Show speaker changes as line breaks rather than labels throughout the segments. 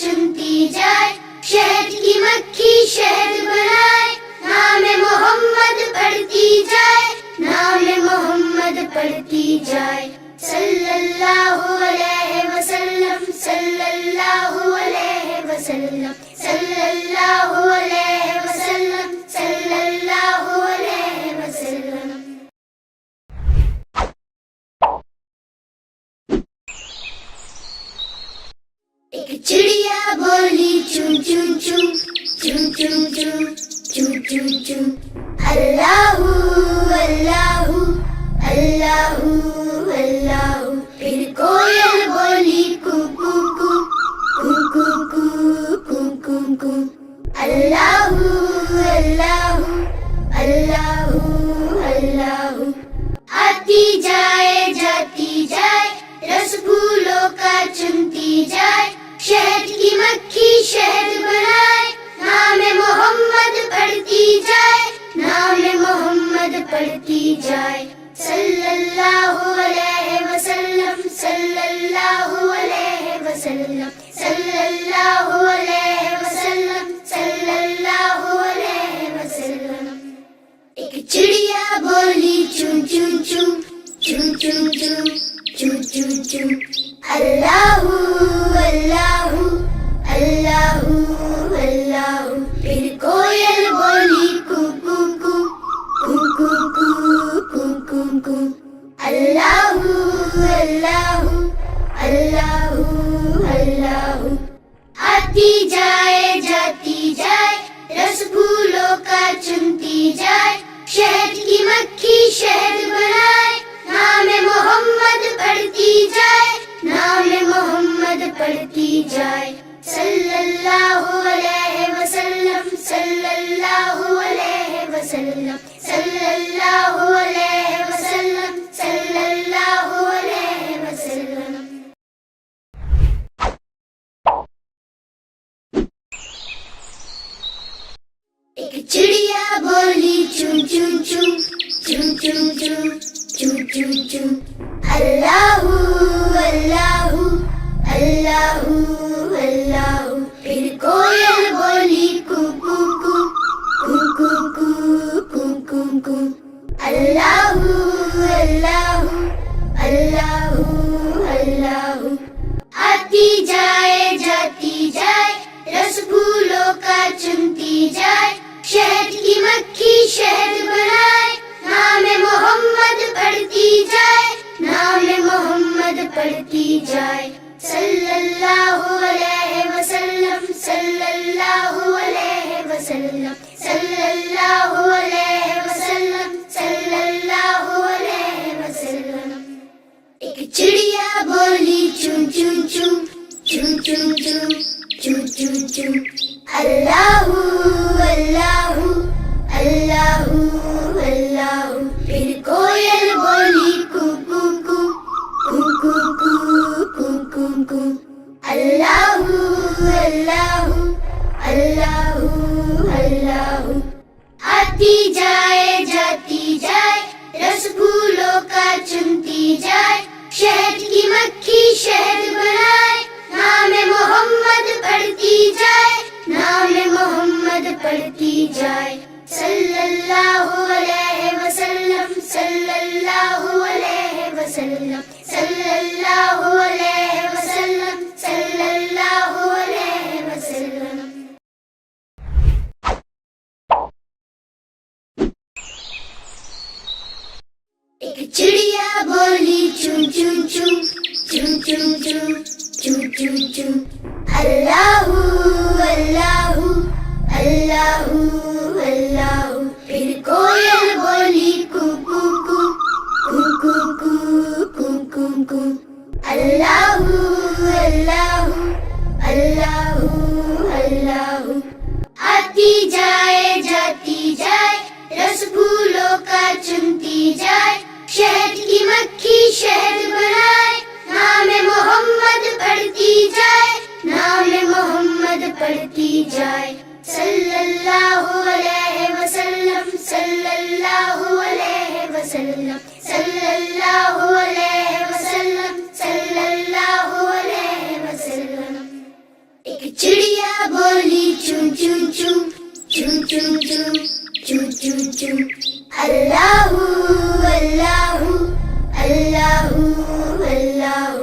چنتی جائے، شہد کی مکھی شہد بنائے، نام محمد پڑھتی جائے، نام محمد پڑھتی جائے، صلی اللہ علیہ وسلم، صلی اللہ علیہ وسلم، صلی اللہ علیہ وسلم، صلی اللہ علیہ وسلم۔ ایک چڑیا بولی چون چون چون، چون چون چون، چون چون چون، اللہ اللہ اللہ اللہ۔ پھر کوئل بولی کو کو کو، کو کو کو، کو کو کو، اللہ اللہ اللہ اللہ۔ آتی جائے جاتی جائے، رس پھولوں کا چنتی جائے، شہد کی مکھی شہد بنائے، نام محمد پڑھتی جائے، نام محمد پڑھتی جائے، صلی اللہ علیہ وسلم، صلی اللہ علیہ وسلم، صلی اللہ علیہ وسلم، صلی اللہ علیہ وسلم۔ ایک چڑیا بولی چون چون چون، چون چون چون، چون چون چون، اللہ اللہ اللہ اللہ۔ پھر کوئل بولی کو کو کو، کو کو کو، کو کو کو، اللہ اللہ اللہ اللہ۔ آتی جائے جاتی جائے، رس پھولوں کا چنتی جائے، شہد کی مکھی شہد بنائے، نام محمد پڑھتی جائے، نام محمد پڑھتی جائے، صلی اللہ علیہ وسلم، صلی اللہ علیہ وسلم، صلی اللہ علیہ وسلم، صلی اللہ علیہ وسلم۔ ایک چڑیا بولی چون چون چون، چون چون چون، چون چون چون، اللہ اللہ اللہ اللہ۔ پھر کوئل بولی کو کو کو، کو کو کو، کو کو کو، اللہ اللہ اللہ اللہ۔ آتی جائے جاتی جائے، رس پھولوں کا چنتی جائے، شہد کی مکھی شہد بنائے، نام محمد پڑھتی جائے، نام محمد پڑھتی جائے، صلی اللہ علیہ وسلم، صلی اللہ علیہ وسلم، صلی اللہ علیہ وسلم، صلی اللہ علیہ وسلم۔ ایک چڑیا بولی چون چون چون، چون چون چون، چون چون چون، اللہ اللہ اللہ اللہ۔ پھر کوئل بولی کو کو کو، کو کو کو، کو کو کو، اللہ اللہ اللہ اللہ۔ آتی جائے جاتی جائے، رس پھولوں کا چنتی جائے، شہد کی مکھی شہد بنائے، نام محمد پڑھتی جائے، نام محمد پڑھتی جائے، صلی اللہ علیہ وسلم، صلی اللہ علیہ وسلم، صلی اللہ علیہ وسلم، صلی اللہ علیہ وسلم۔ ایک چڑیا بولی چون چون چون، چون چون چون، چون چون چون، اللہ اللہ اللہ اللہ۔ پھر کوئل بولی کو کو کو، کو کو کو، کو کو کو، اللہ اللہ اللہ اللہ۔ آتی جائے جاتی جائے، رس پھولوں کا چنتی جائے، شہد کی مکھی شہد بنائے، نام محمد پڑھتی جائے، نام محمد پڑھتی جائے، صلی اللہ علیہ وسلم، صلی اللہ علیہ وسلم، صلی اللہ علیہ وسلم، صلی اللہ علیہ وسلم۔ chum chum, chum chum chum. Allahu Allahu Allahu Allahu.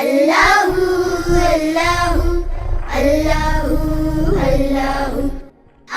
Allahu Allahu Allahu Allahu.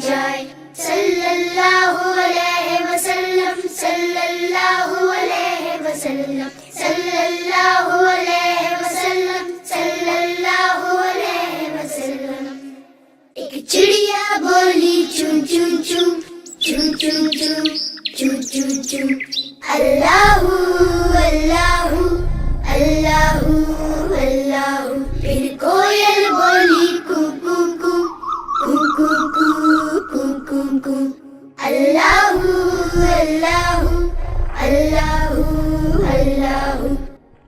جائے صلی اللہ علیہ وسلم صلی اللہ علیہ وسلم صلی اللہ علیہ وسلم صلی اللہ علیہ وسلم ایک چڑیا بولی چون چون چون چون چون چون چون چون چون اللہ اللہ اللہ اللہ پھر کوئل بولی کو کو کو کو کو کو کو کو کو اللہ اللہ اللہ اللہ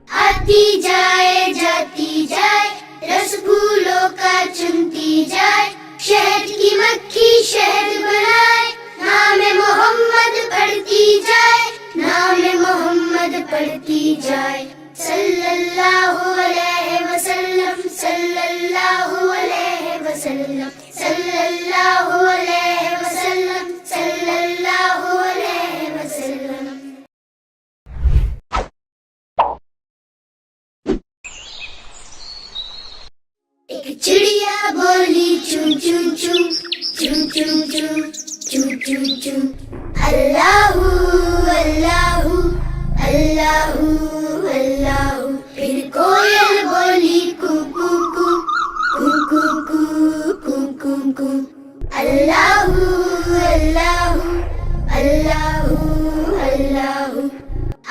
آتی جائے جاتی جائے رس پھولوں کا چنتی جائے شہد کی مکھی شہد بنائے نام محمد پڑھتی جائے نام محمد پڑھتی جائے صلی اللہ علیہ وسلم صلی اللہ علیہ وسلم صلی اللہ علیہ وسلم صلی اللہ علیہ وسلم ایک چڑیا بولی چون چون چون چون چون چون چون چون چون اللہ اللہ اللہ اللہ پھر کوئل بولی کو کو کو کو کو کو کو کو کو اللہ اللہ اللہ اللہ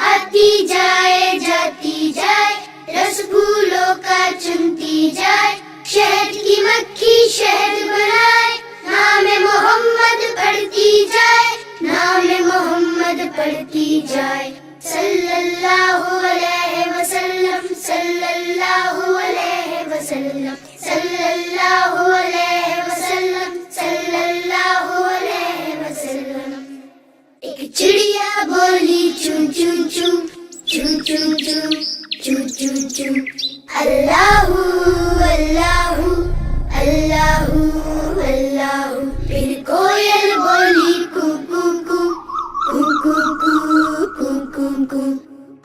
آتی جائے جاتی جائے رس پھولوں کا چنتی جائے شہد کی مکھی شہد بنائے نام محمد پڑھتی جائے نام محمد پڑھتی جائے صلی اللہ علیہ وسلم صلی اللہ علیہ وسلم صلی اللہ علیہ وسلم صلی اللہ علیہ وسلم ایک چڑیا بولی چون چون چون چون چون چون چون چون چون اللہ اللہ اللہ اللہ پھر کوئل بولی کو کو کو کو کو کو کو کو کو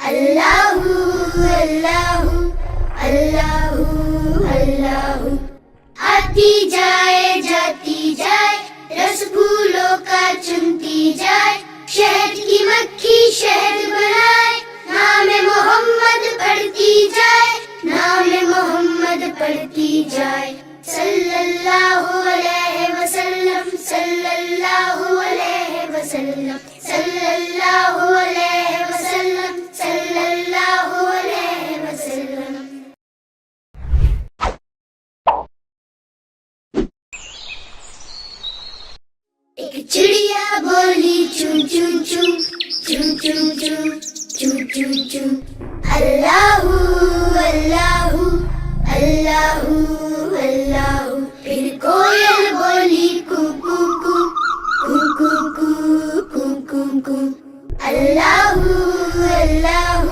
اللہ اللہ اللہ اللہ آتی جائے جاتی جائے رس پھولوں کا چنتی جائے شہد کی مکھی شہد بنائے نام محمد پڑھتی جائے نام محمد پڑھتی جائے صلی اللہ علیہ وسلم صلی اللہ علیہ وسلم صلی اللہ علیہ وسلم صلی اللہ علیہ وسلم ایک چڑیا بولی چون چون چون چون چون چون چون چون چون اللہ اللہ اللہ اللہ پھر کوئل بولی کو کو کو کو کو کو کو کو کو اللہ اللہ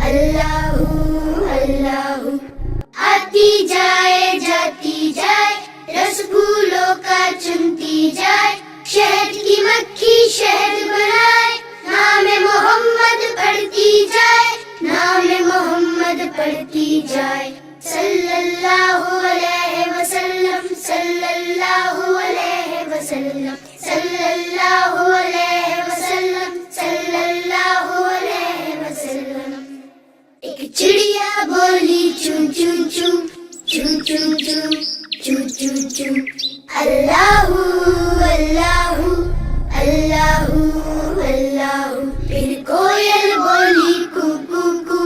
اللہ اللہ آتی جائے جاتی جائے رس پھولوں کا چنتی جائے شہد کی مکھی شہد بنائے نام محمد پڑھتی جائے نام محمد پڑھتی جائے صلی اللہ علیہ وسلم صلی اللہ علیہ وسلم صلی اللہ علیہ وسلم صلی اللہ علیہ وسلم ایک چڑیا بولی چون چون چون چون چون چون چون چون چون اللہ اللہ اللہ اللہ پھر کوئل بولی کو کو کو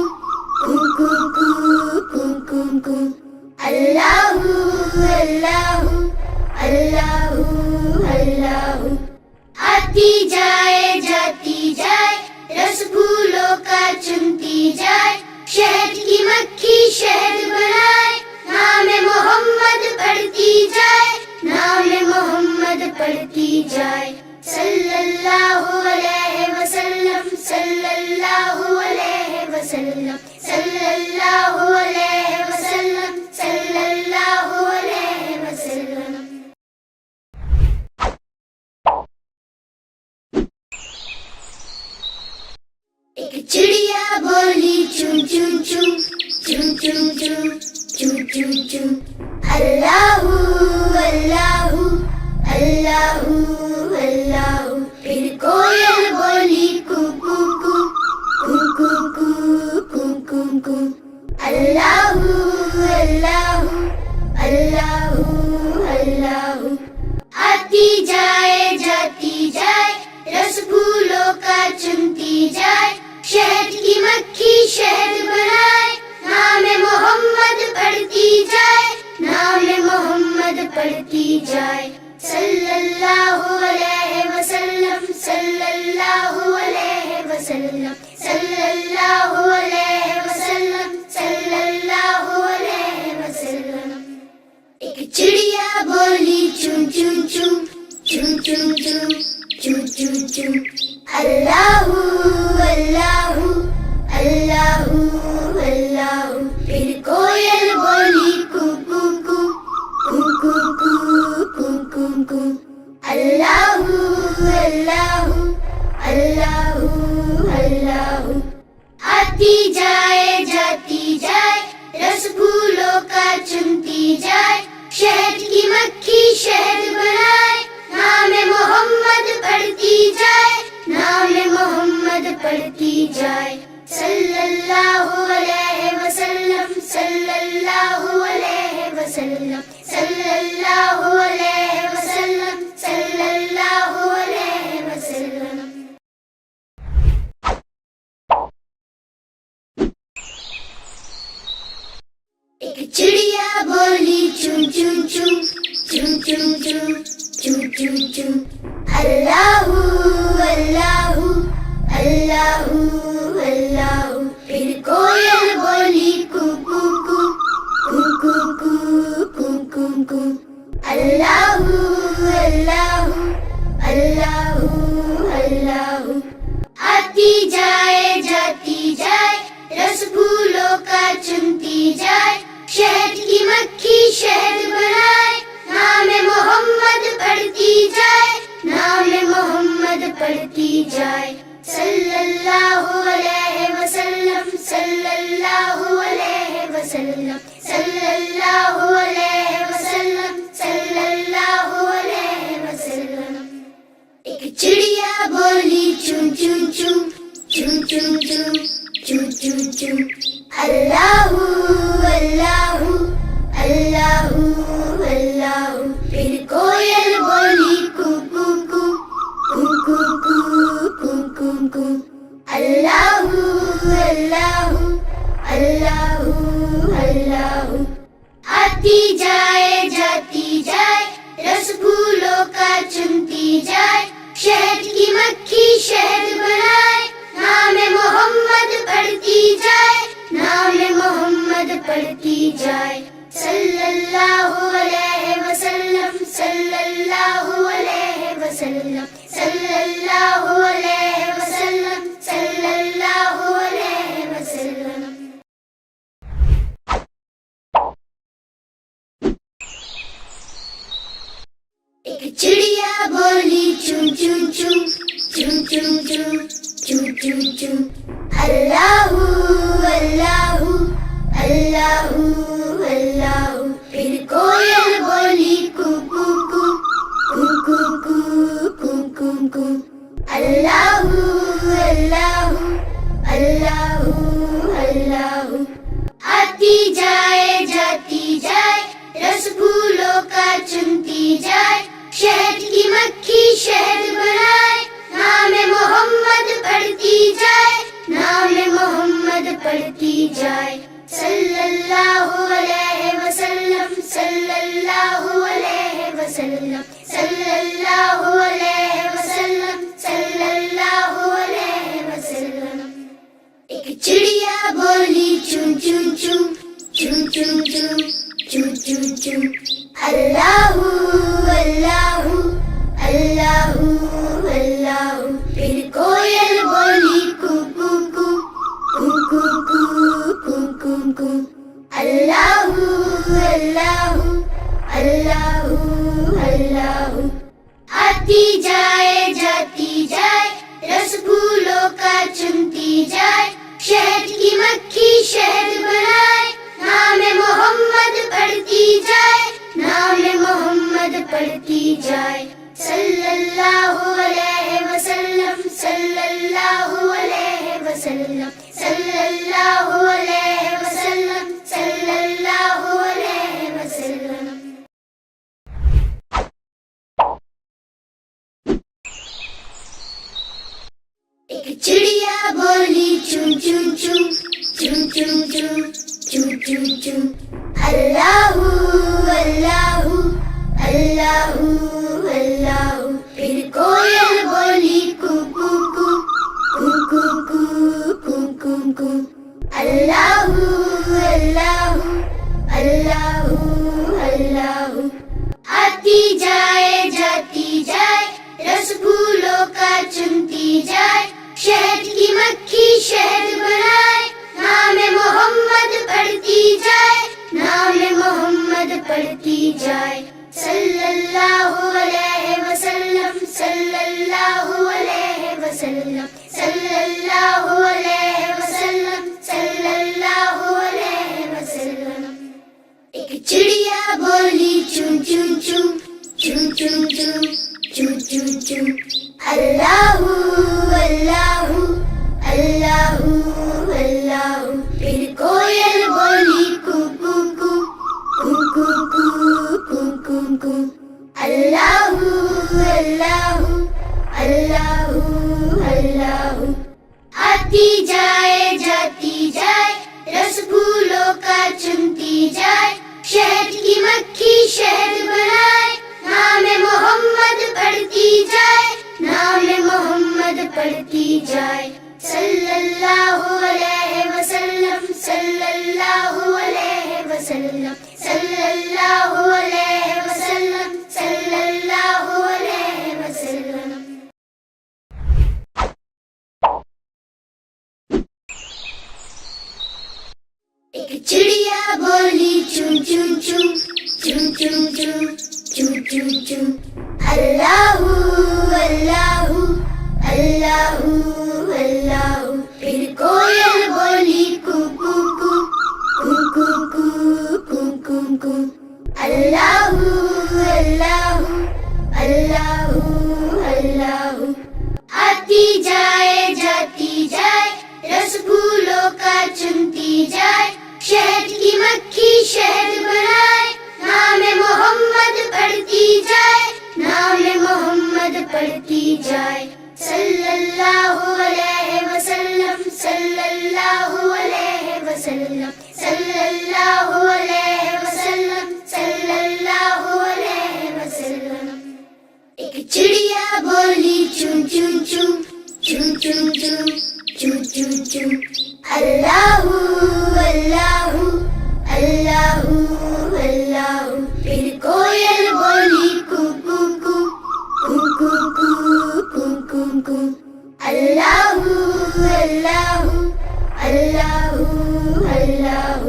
کو کو کو کو کو کو اللہ اللہ اللہ اللہ آتی جائے جاتی جائے رس پھولوں کا چنتی جائے شہد کی مکھی شہد بنائے نام محمد پڑھتی جائے نام محمد پڑھتی جائے صلی اللہ علیہ وسلم صلی اللہ علیہ وسلم صلی اللہ علیہ وسلم صلی اللہ علیہ وسلم ایک چڑیا بولی چون چون چون چون چون چون چون چون چون اللہ اللہ اللہ اللہ، پھر کوئل بولی کو کو کو کو کو کو کو کو، اللہ اللہ اللہ اللہ، آتی جائے جاتی جائے، رس پھولوں کا چنتی جائے، شہد کی مکھی شہد بنائے، نام محمد پڑھتی جائے، نام محمد پڑھتی جائے، صلی اللہ علیہ وسلم صلی اللہ علیہ وسلم صلی اللہ علیہ وسلم صلی اللہ علیہ وسلم۔ ایک چڑیا بولی چون چون چون چون چون چون چون چون چون، اللہ اللہ اللہ اللہ، پھر کوئل بولی کو کو کو کو کو کو کو کو کو، اللہ اللہ اللہ اللہ، آتی جائے جاتی جائے، رس پھولوں کا چنتی جائے، شہد کی مکھی شہد بنائے، نام محمد پڑھتی جائے، نام محمد پڑھتی جائے، صلی اللہ علیہ وسلم صلی اللہ علیہ وسلم صلی اللہ علیہ وسلم صلی اللہ علیہ وسلم۔ ایک چڑیا بولی چون چون چون چون چون چون چون چون چون، اللہ اللہ اللہ اللہ، پھر کوئل بولی کو کو کو کو کو کو کو کو کو، اللہ اللہ اللہ اللہ، آتی جائے جاتی جائے، رس پھولوں کا چنتی جائے، شہد کی مکھی شہد بنائے، نام محمد پڑھتی جائے، نام محمد پڑھتی جائے، صلی اللہ علیہ وسلم صلی اللہ علیہ وسلم صلی اللہ علیہ وسلم صلی اللہ علیہ وسلم۔ ایک چڑیا بولی چون چون چون چون چون چون چون چون چون، اللہ اللہ اللہ اللہ، پھر کوئل بولی کو کو کو کو کو کو کو کو کو، اللہ اللہ اللہ اللہ، آتی جائے جاتی جائے، رس پھولوں کا چنتی جائے، شہد کی مکھی شہد بنائے، نام محمد پڑھتی جائے، نام محمد پڑھتی جائے، صلی اللہ علیہ وسلم صلی اللہ علیہ وسلم صلی اللہ علیہ وسلم صلی اللہ علیہ وسلم۔ ایک چڑیا بولی چون چون چون چون چون چون چون چون چون، اللہ اللہ اللہ اللہ، پھر کوئل بولی کو کو کو کو کو کو کو کو کو، اللہ اللہ اللہ اللہ، آتی جائے جاتی جائے، رس پھولوں کا چنتی جائے، شہد کی مکھی شہد بنائے، نام محمد پڑھتی جائے، نام محمد پڑھتی جائے، صلی اللہ علیہ وسلم صلی اللہ علیہ وسلم صلی اللہ علیہ وسلم صلی اللہ علیہ وسلم۔ ایک چڑیا بولی چون چون چون چون چون چون چون چون چون، اللہ اللہ اللہ اللہ، پھر کوئل بولی کو کو کو کو کو کو کو کو کو، اللہ اللہ اللہ اللہ، آتی جائے جاتی جائے، رس پھولوں کا چنتی جائے، شہد کی مکھی شہد بنائے، نام محمد پڑھتی جائے، نام محمد پڑھتی پڑھتی جائے صلی اللہ علیہ وسلم صلی اللہ علیہ وسلم صلی اللہ علیہ وسلم صلی اللہ علیہ وسلم. ایک چڑیا بولی چون چون چون چون چون چون چون چون چون اللہ اللہ اللہ اللہ. پھر کوئل بولی کو کو کو کو کو کو کو کو کو اللہ اللہ اللہ اللہ. آتی جائے جاتی جائے رس پھولوں کا چنتی جائے شہد کی مکھی شہد بنائے نام محمد پڑھتی جائے نام محمد پڑھتی جائے صلی اللہ علیہ وسلم صلی اللہ علیہ وسلم صلی اللہ علیہ وسلم صلی اللہ علیہ وسلم. ایک چڑیا بولی چون چون چون چون چون چون چون چون چون اللہ اللہ اللہ اللہ. پھر کوئل بولی کو کو کو کو کو کو کو کو کو اللہ اللہ اللہ اللہ. آتی جائے جاتی جائے رس پھولوں کا چنتی جائے شہد کی مکھی شہد بنائے نام محمد پڑھتی جائے نام محمد پڑھتی جائے صلی اللہ علیہ وسلم صلی اللہ علیہ وسلم صلی اللہ علیہ وسلم صلی اللہ علیہ وسلم. ایک چڑیا بولی چون چون چون چون چون چون چون چون چون اللہ اللہ اللہ اللہ. پھر کوئل بولی کو کو کو کو کو کو کو کو کو اللہ اللہ اللہ اللہ. آتی جائے جاتی جائے رس پھولوں کا چنتی جائے شہد کی مکھی شہد بنائے نام محمد پڑھتی جائے نام محمد پڑھتی جائے صلی اللہ علیہ وسلم صلی اللہ علیہ وسلم صلی اللہ علیہ وسلم صلی اللہ علیہ وسلم. ایک چڑیا بولی چون چون چون چون چون چون چون چون چون اللہ اللہ اللہ اللہ. پھر کوئل بولی کو کو کو کو کو کو کو کو کو اللہ اللہ اللہ اللہ.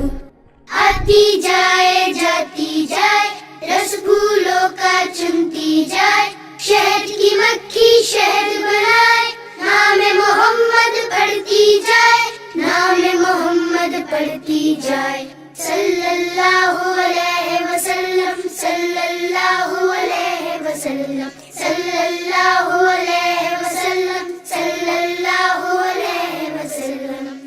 آتی جائے جاتی جائے رس پھولوں کا چنتی جائے شہد کی مکھی شہد بنائے نام محمد پڑھتی جائے نام محمد پڑھتی جائے صلی اللہ علیہ وسلم صلی اللہ علیہ وسلم صلی اللہ علیہ وسلم صلی اللہ علیہ وسلم.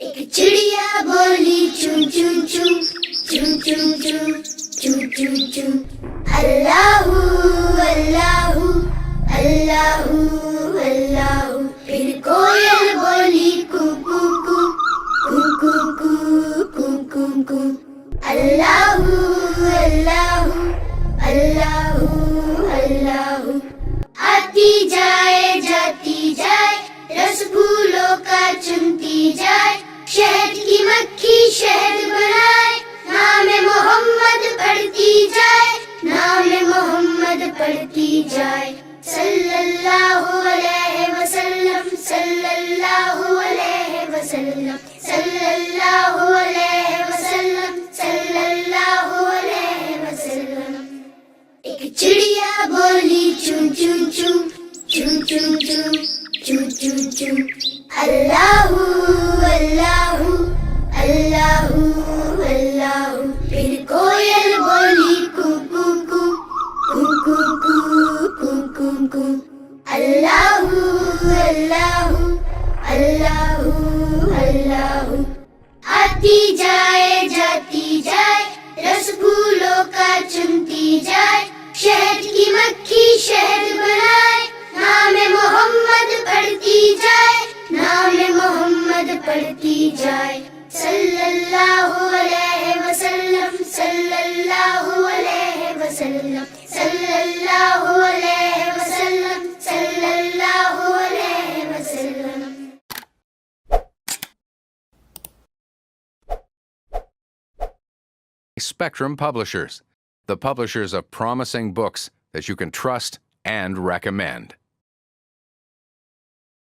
ایک چڑیا بولی چون چون چون چون چون چون چون چون چون اللہ اللہ اللہ اللہ. پھر کوئل بولی کو کو کو کو کو کو کو کو کو اللہ اللہ اللہ اللہ. آتی جائے جاتی جائے رس پھولوں کا چنتی جائے شہد کی مکھی شہد بنائے نام محمد پڑھتی جائے نام محمد پڑھتی جائے صلی اللہ علیہ وسلم صلی اللہ علیہ وسلم صلی اللہ علیہ وسلم صلی اللہ علیہ وسلم. ایک چڑیا بولی چون چون چون چون چون چون چون چون چون اللہ اللہ بڑھتی جائے جاتی جائے، رس پھولوں کا چنتی جائے، شہد کی مکھی شہد بنائے، نام محمد پڑھتی جائے، نام محمد پڑھتی جائے، صلی اللہ علیہ وسلم، صلی اللہ علیہ وسلم، صلی اللہ علیہ وسلم، صلی اللہ علیہ وسلم.
Spectrum Publishers, the publishers of promising books that you can trust and recommend.